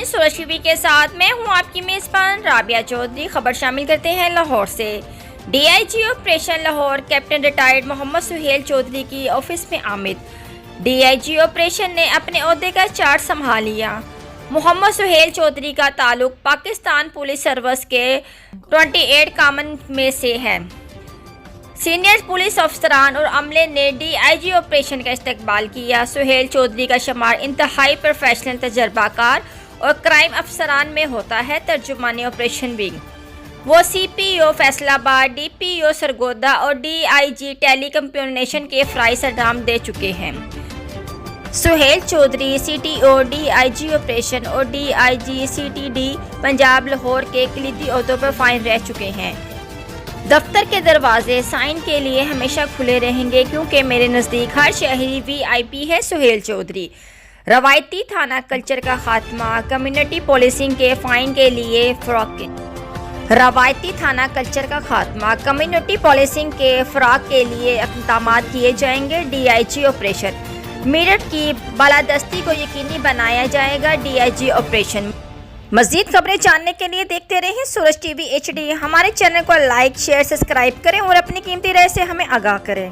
नाज़रीन, सूरज टीवी के साथ मैं हूं आपकी मेज़बान राबिया चौधरी। खबर शामिल करते हैं लाहौर से। DIG operation Lahore captain retired Mohammad Suhail Chaudhry की ऑफिस में आमद। डीआईजी ऑपरेशन ने अपने ओहदे का चार्ज संभाल लिया। मोहम्मद सुहेल चौधरी का ताल्लुक पाकिस्तान पुलिस सर्विस के 28 कामन में से है। सीनियर पुलिस अफसरान और अमले ने डीआईजी ऑपरेशन का इस्तकबाल किया। सुहेल चौधरी का शुमार इंतहाई प्रोफेशनल, तजर्बाकार और क्राइम अफसरान में होता है। तर्जुमानी ऑपरेशन विंग वो सीपीओ फैसलाबाद, डीपीओ सरगोदा और डीआईजी टेली कम्युनिकेशन के फ़राइज़ अंजाम दे चुके हैं। Suhail Chaudhry CTO, DIG operation और डीआईजी सीटीडी पंजाब लाहौर के कलीदी ओहदों पर फाइन रह चुके हैं। दफ्तर के दरवाजे साइन के लिए हमेशा खुले रहेंगे, क्योंकि मेरे नज़दीक हर शहरी वीआईपी है। सुहेल चौधरी। रवायती थाना कल्चर का खात्मा, कम्युनिटी पोलिसिंग के फ़ाइन के लिए फ़राक़। रवायती थाना कल्चर का खात्मा, कम्युनिटी पोलिसिंग के फ़राक़ के लिए इक़दाम किए जाएंगे। डीआईजी ऑपरेशन मेरठ की बालादस्ती को यकीनी बनाया जाएगा। DIG operation. मज़ीद खबरें जानने के लिए देखते रहें सूरज टीवी HD। हमारे चैनल को लाइक, शेयर, सब्सक्राइब करें और अपनी कीमती राय से हमें आगाह करें।